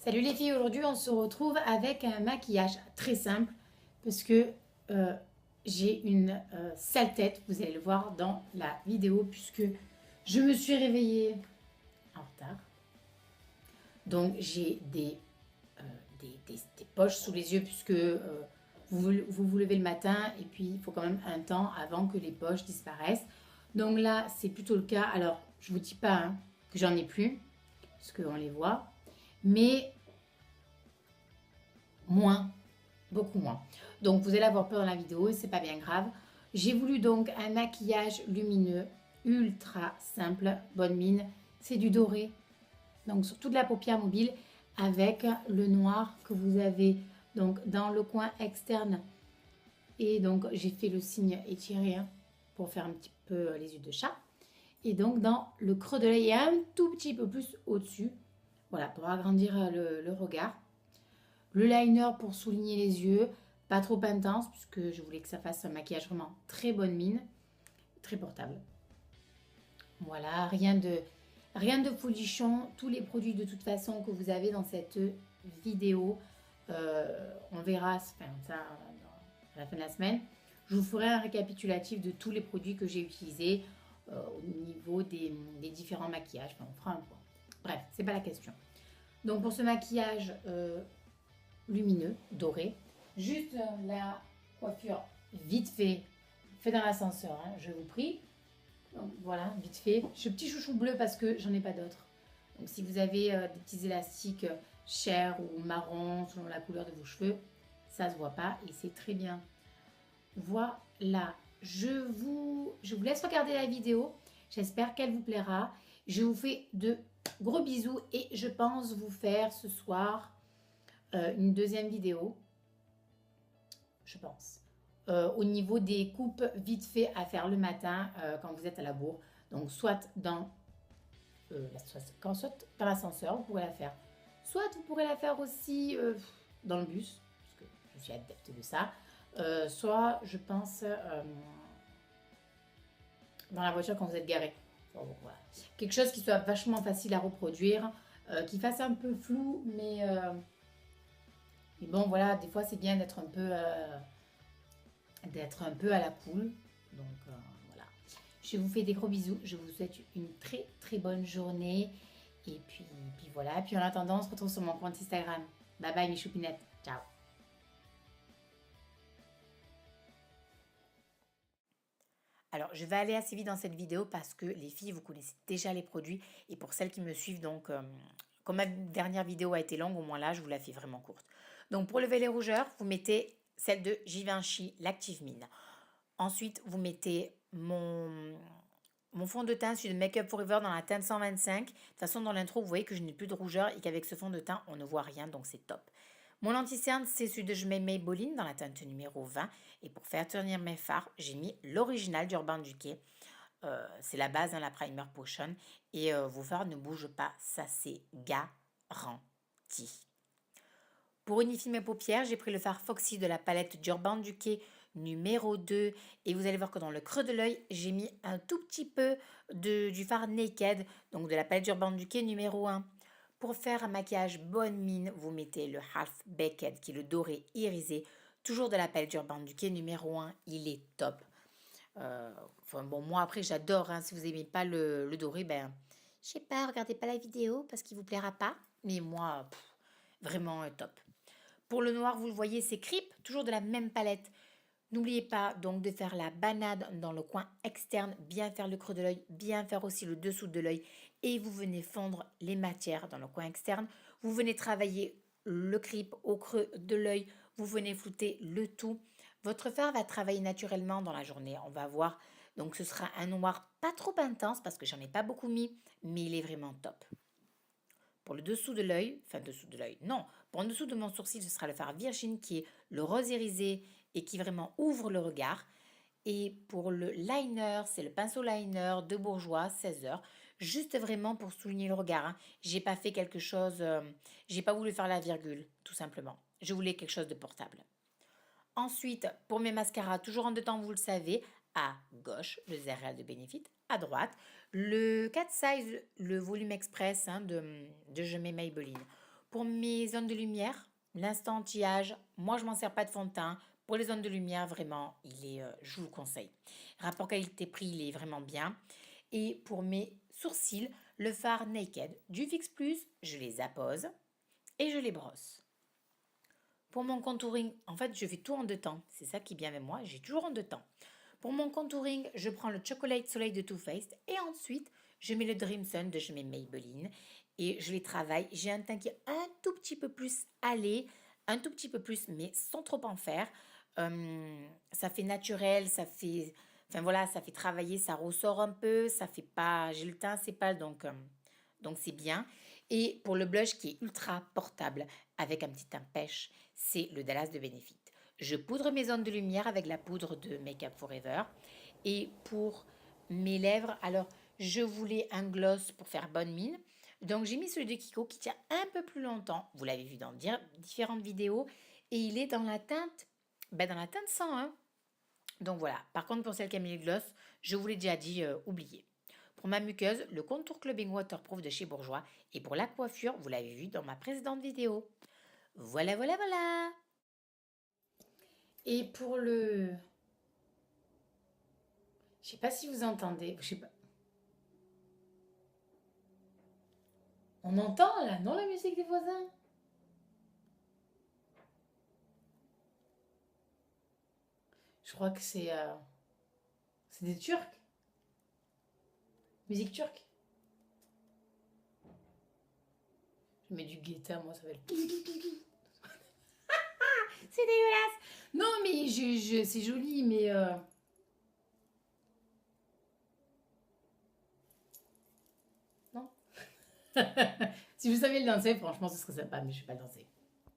Salut les filles, aujourd'hui on se retrouve avec un maquillage très simple parce que euh, j'ai une sale tête, vous allez le voir dans la vidéo puisque je me suis réveillée en retard. Donc j'ai euh, des poches sous les yeux puisque vous levez le matin et puis il faut quand même un temps avant que les poches disparaissent. Donc là c'est plutôt le cas. Alors je vous dis pas hein, que j'en ai plus parce qu'on les voit, mais moins. Beaucoup moins. Donc vous allez avoir peur dans la vidéo et c'est pas bien grave. J'ai voulu donc un maquillage lumineux, ultra simple, bonne mine. C'est du doré, donc sur toute la paupière mobile avec le noir que vous avez donc dans le coin externe. Et donc j'ai fait le signe étiré hein, pour faire un petit peu les yeux de chat. Et donc dans le creux de l'œil et un tout petit peu plus au-dessus. Voilà, pour agrandir le regard. Le liner pour souligner les yeux, pas trop intense puisque je voulais que ça fasse un maquillage vraiment très bonne mine, très portable. Voilà, rien de folichon. Tous les produits de toute façon que vous avez dans cette vidéo, on verra enfin, ça à la fin de la semaine. Je vous ferai un récapitulatif de tous les produits que j'ai utilisés au niveau des différents maquillages. Enfin, on fera un point. Bref, c'est pas la question. Donc pour ce maquillage lumineux, doré. Juste la coiffure vite fait dans l'ascenseur, hein, je vous prie. Donc voilà, vite fait. Je petit chouchou bleu parce que j'en ai pas d'autres. Donc si vous avez des petits élastiques chers ou marron selon la couleur de vos cheveux, ça se voit pas et c'est très bien. Voilà, je vous laisse regarder la vidéo. J'espère qu'elle vous plaira. Je vous fais de gros bisous et je pense vous faire ce soir une deuxième vidéo, je pense, au niveau des coupes vite fait à faire le matin quand vous êtes à la bourre. Donc soit soit dans l'ascenseur, vous pourrez la faire. Soit vous pourrez la faire aussi dans le bus, parce que je suis adepte de ça. Soit, je pense, dans la voiture quand vous êtes garé. Bon, voilà. Quelque chose qui soit vachement facile à reproduire, qui fasse un peu flou, mais bon, voilà, des fois c'est bien d'être un peu à la cool. Donc voilà. Je vous fais des gros bisous. Je vous souhaite une très très bonne journée. Et puis voilà. Et puis en attendant, on se retrouve sur mon compte Instagram. Bye bye mes choupinettes. Ciao. Alors, je vais aller assez vite dans cette vidéo parce que les filles, vous connaissez déjà les produits. Et pour celles qui me suivent, donc, comme ma dernière vidéo a été longue, au moins là, je vous la fais vraiment courte. Donc, pour lever les rougeurs, vous mettez celle de Givenchy, l'Active Mine. Ensuite, vous mettez mon fond de teint, celui de Make Up Forever dans la teinte 125. De toute façon, dans l'intro, vous voyez que je n'ai plus de rougeur et qu'avec ce fond de teint, on ne voit rien, donc c'est top. Mon anti-cerne, c'est celui de Je mets Maybelline dans la teinte numéro 20. Et pour faire tenir mes fards, j'ai mis l'original d'Urban Decay. C'est la base, hein, la Primer Potion. Et vos fards ne bougent pas, ça c'est garanti. Pour unifier mes paupières, j'ai pris le fard Foxy de la palette d'Urban Decay numéro 2. Et vous allez voir que dans le creux de l'œil, j'ai mis un tout petit peu du fard Naked, donc de la palette d'Urban Decay numéro 1. Pour faire un maquillage bonne mine, vous mettez le Half Baked qui est le doré irisé, toujours de la palette d'Urban Decay numéro 1. Il est top. Enfin bon, moi après j'adore, hein, si vous n'aimez pas le doré, ben je sais pas, regardez pas la vidéo parce qu'il vous plaira pas. Mais moi, vraiment top. Pour le noir, vous le voyez, c'est Creep, toujours de la même palette. N'oubliez pas donc de faire la banade dans le coin externe, bien faire le creux de l'œil, bien faire aussi le dessous de l'œil et vous venez fondre les matières dans le coin externe. Vous venez travailler le creep au creux de l'œil, vous venez flouter le tout. Votre fard va travailler naturellement dans la journée, on va voir. Donc ce sera un noir pas trop intense parce que j'en ai pas beaucoup mis, mais il est vraiment top. Pour le dessous de l'œil, enfin dessous de l'œil, non, pour le dessous de mon sourcil, ce sera le fard Virgin qui est le rose irisé et qui vraiment ouvre le regard. Et pour le liner, c'est le pinceau liner de Bourjois, 16 heures, juste vraiment pour souligner le regard. Hein. J'ai pas fait quelque chose, j'ai pas voulu faire la virgule, tout simplement. Je voulais quelque chose de portable. Ensuite, pour mes mascaras, toujours en deux temps, vous le savez, à gauche, le ZRL de Benefit, à droite, le 4 size, le volume express hein, de Je mets Maybelline. Pour mes zones de lumière, l'instant anti-âge, moi je m'en sers pas de fond de teint. Pour les zones de lumière, vraiment, je vous le conseille. Rapport qualité-prix, il est vraiment bien. Et pour mes sourcils, le fard Naked du Fix Plus, je les appose et je les brosse. Pour mon contouring, en fait, je fais tout en deux temps. C'est ça qui est bien avec moi, j'ai toujours en deux temps. Pour mon contouring, je prends le Chocolate Soleil de Too Faced et ensuite, je mets le Dream Sun de chez Maybelline et je les travaille. J'ai un teint qui est un tout petit peu plus allé, un tout petit peu plus, mais sans trop en faire. Ça fait naturel, ça fait, enfin voilà, ça fait travailler, ça ressort un peu, ça fait pas, j'ai le teint assez pâle donc c'est bien. Et pour le blush qui est ultra portable avec un petit teint pêche, c'est le Dallas de Benefit. Je poudre mes zones de lumière avec la poudre de Make Up Forever. Et pour mes lèvres, alors je voulais un gloss pour faire bonne mine. Donc j'ai mis celui de Kiko qui tient un peu plus longtemps. Vous l'avez vu dans différentes vidéos. Et il est dans la teinte, dans la teinte 101. Donc voilà. Par contre pour celle qui a mis le gloss, je vous l'ai déjà dit, oubliez. Pour ma muqueuse, le contour clubbing waterproof de chez Bourjois. Et pour la coiffure, vous l'avez vu dans ma précédente vidéo. Voilà, voilà, voilà. Et pour le... Je sais pas si vous entendez. Je sais pas. On entend là, non, la musique des voisins? Je crois que c'est des Turcs. Musique turque. Je mets du guetta, moi, ça va être... C'est dégueulasse. Non, mais c'est joli, mais... Non. Si vous saviez le danser, franchement, ce serait sympa, mais je ne sais pas le danser.